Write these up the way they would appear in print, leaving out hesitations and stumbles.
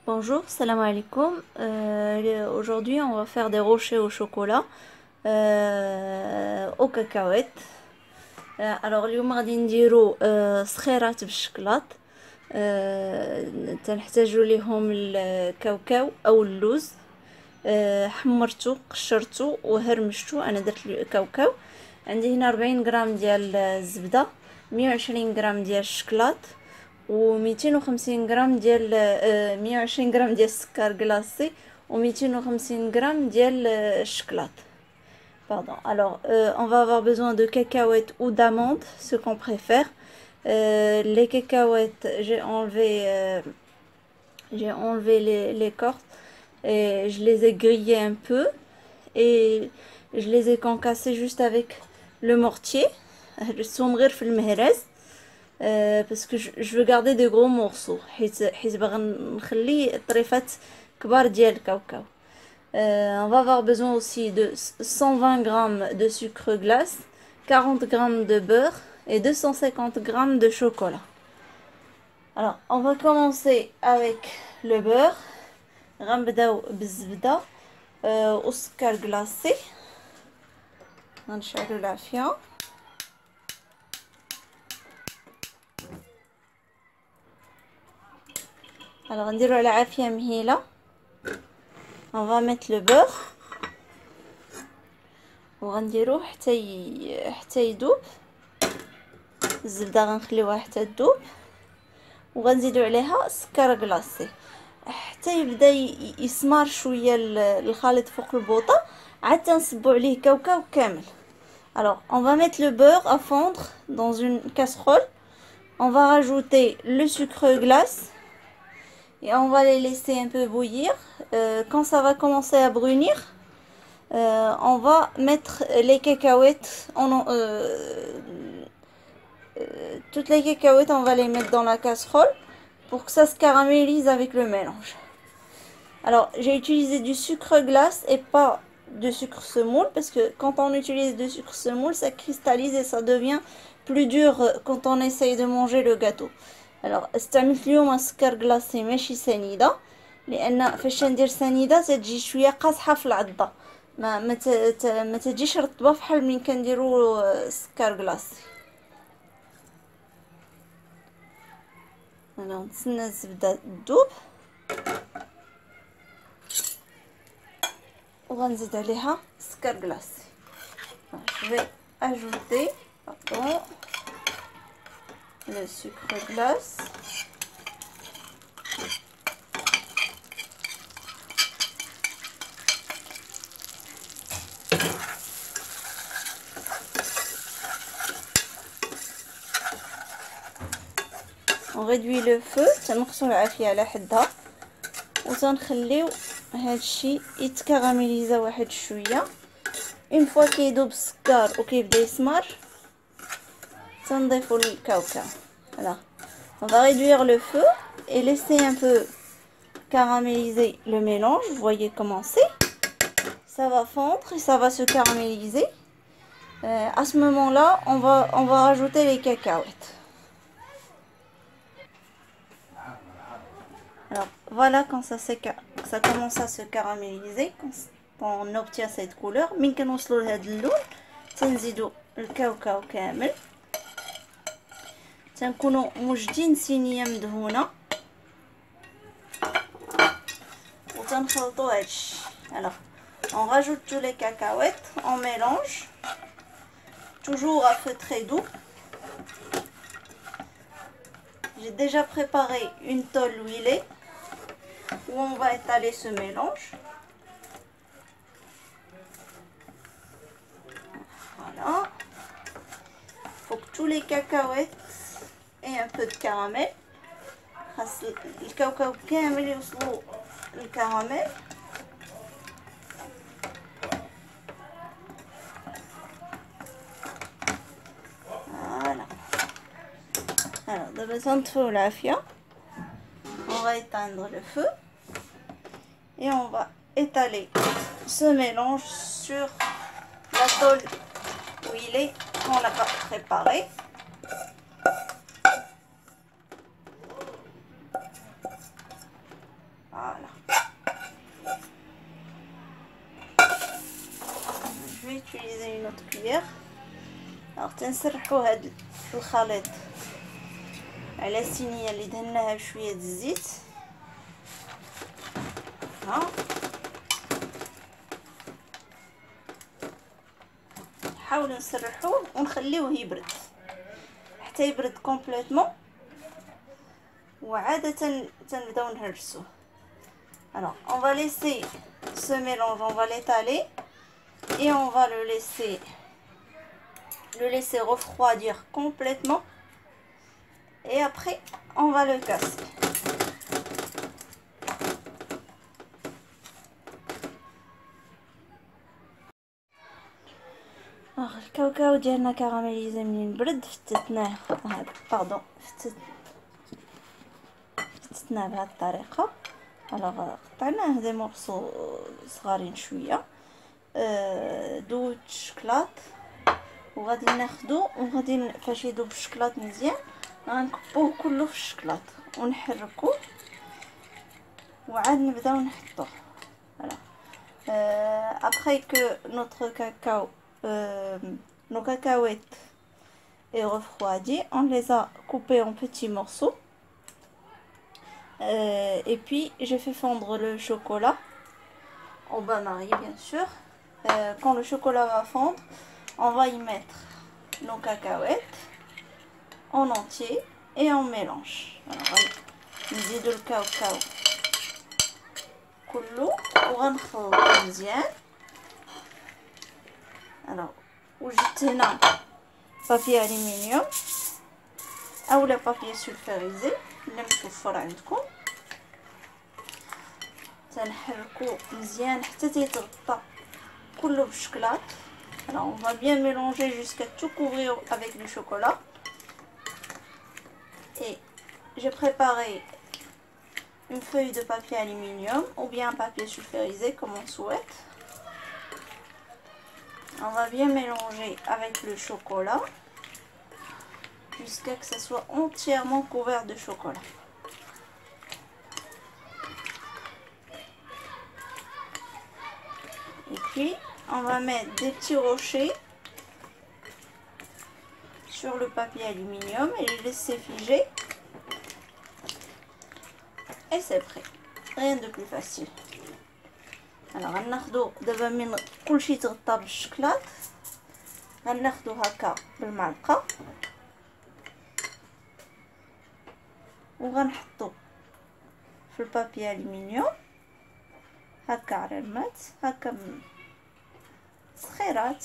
Bonjour, salam alaikum. Aujourd'hui, on va faire des rochers au chocolat aux cacahuètes. Alors, اليوم غادي نديرو صخيرات بالشكلاط. تنحتاجو ليهم الكاوكاو او اللوز. حمرتو قشرتو وهرمشتو. انا درت الكاوكاو. عندي هنا 40 غرام ديال الزبده، 120 غرام ديال الشكلاط، و 250 غرام ديال 120 غرام ديال السكر كلاصي، و 250 غرام ديال الشكلاط. Pardon. Alors, on va avoir besoin de cacahuètes ou d'amandes, ce qu'on préfère. Les cacahuètes, j'ai enlevé les cordes et je les ai grillées un peu et je les ai concassées juste avec le mortier. صغير في المهرز. Parce que je veux garder de gros morceaux حيت باغا نخلي طريفات كبار ديال الكاوكاو. On va avoir besoin aussi de 120 grammes de sucre glace, 40 grammes de beurre et 250 grammes de chocolat. Alors, on va commencer avec le beurre. غنبداو بالزبدة والسكر glacé. غنشعلو العافية. Alors, نديرو على عافية مهيلة. On va mettre le beurre وغنديروه حتى يذوب. الزبده غنخليوها حتى تذوب وغنزيدو عليها سكر كلاصي حتى يبدا يسمر شويه الخليط فوق البوطه، عاد تنصبو عليه كاوكاو كامل. Alors, on va mettre le beurre à fondre dans une casserole. On va rajouter le sucre glace et on va les laisser un peu bouillir. Quand ça va commencer à brunir, on va mettre les cacahuètes. Toutes les cacahuètes, on va les mettre dans la casserole pour que ça se caramélise avec le mélange. Alors, j'ai utilisé du sucre glace et pas de sucre semoule parce que quand on utilise du sucre semoule, ça cristallise et ça devient plus dur quand on essaye de manger le gâteau. Alors, استعملت اليوم سكر غلاصي ماشي سنيده، لان فاش ندير سنيده تجي شويه قاصحه في العضه، ما تجيش رطبه بحال ملي كنديروا سكر غلاصي. انا نتسنى الزبده تذوب وغنزيد عليها سكر غلاصي. Je vais ajouter le sucre glace. On réduit le feu تنقصوا العافيه على حدها وتنخليو هادشي يتكراميليزا واحد شويه. اون فوا كيذوب السكر وكيبدا يسمر تنضيفوا الكاوكاو. Voilà. On va réduire le feu et laisser un peu caraméliser le mélange. Vous voyez comment c'est. Ça va fondre et ça va se caraméliser. À ce moment-là, on va rajouter les cacahuètes. Alors voilà, quand ça commence à se caraméliser, quand on obtient cette couleur, من كنوصلوا لهذا اللون تنزيدوا الكاوكاو كامل. تنكونوا موجدين صينيه مدهونه وتنخلطوا هادشي. Alors, on rajoute tous les cacahuètes, on mélange toujours à feu très doux. J'ai déjà préparé une tôle huilée où on va étaler ce mélange. Voilà. Il faut que tous les cacahuètes aient un peu de caramel. Le cacao كامل يوصلوا الكراميل. Voilà. Alors, دابا تنطفيو العافية. On va éteindre le feu et on va étaler ce mélange sur la tôle huilée qu'on a préparée. utiliser une autre cuillère. Alors تنسرحوا هاد الخليط على الصينيه اللي دهناها بشويه الزيت. ها نحاولوا نسرحوه ونخليوه يبرد حتى يبرد كومبليتمون، وعاده تنبداو نهرسوه. Alors on va laisser ce mélange, on va l'étaler et on va le laisser refroidir complètement, et après on va le casser. الكاوكاو ديالنا كراميليزي منين برد فتتناه باردون فتتناه بهذه الطريقه. الوغ قطعناه دي مورسو صغارين شويه دوت شكلاط، وغادي ناخدو وغادي فاش يذوب الشكلاط مزيان غنكبوه كله في الشكلاط ونحركوه وعاد نبداو نحطوه. فوالا après que notre cacao nos cacahuètes est refroidi, on les a coupés en petits morceaux. Et puis j'ai fait fondre le chocolat au bain-marie, bien sûr. Quand le chocolat va fondre, on va y mettre nos cacahuètes en entier et on mélange. Alors نزيدو الكاوكاو كله وغنخلطو مزيان. alors وجدت هنا بابي الومنيوم اولا بابي سولفوريزي اللي متوفر عندكم، تنحركو مزيان حتى تيتغطى كله بالشكلاط. alors on va bien mélanger jusqu'à tout couvrir avec du chocolat. Et j'ai préparé une feuille de papier aluminium ou bien un papier sulfurisé comme on souhaite. On va bien mélanger avec le chocolat jusqu'à que ça soit entièrement couvert de chocolat. Et puis on va mettre des petits rochers sur le papier aluminium et les laisser figer. Et c'est prêt. Rien de plus facile. alors غناخدو دابا من كلشي تغطى بالشكلاط، غناخدو هكا بالمعلقه وغنحطو في البابي الومنيوم هكا علامات هكا صخيرات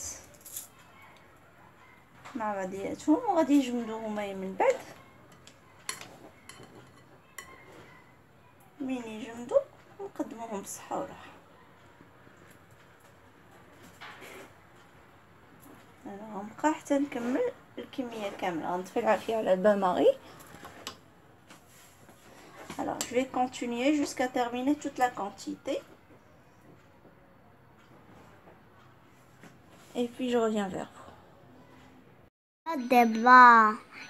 مع بعضياتهم، وغادي يجمدوهما من بعد. من يجمدو نقدموهم بصحه وراحه. انا غنبقى حتى نكمل الكميه كامله. غنطفي العافيه على البان-ماري. alors je vais continuer jusqu'à terminer toute la quantité et puis je reviens vers vous.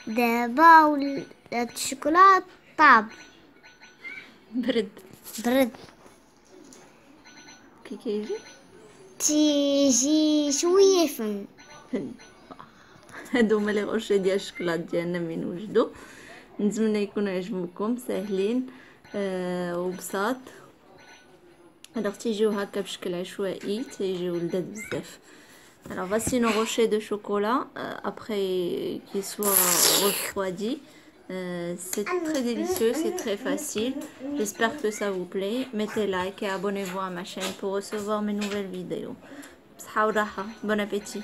دابا ولات الشوكولاط طاب برد كي كيجي تيجي شويه فن. هادو هما لي غوشي ديال الشكلاط ديالنا من وجدو. نتمنى يكونوا عجبوكم، ساهلين وبساط. alors تيجيو هكا بشكل عشوائي، تيجيو لذاذ بزاف. alors voici nos rochers de chocolat après qu'ils soient refroidis. C'est très délicieux, c'est très facile. J'espère que ça vous plaît. Mettez like et abonnez-vous à ma chaîne pour recevoir mes nouvelles vidéos. Bon appétit.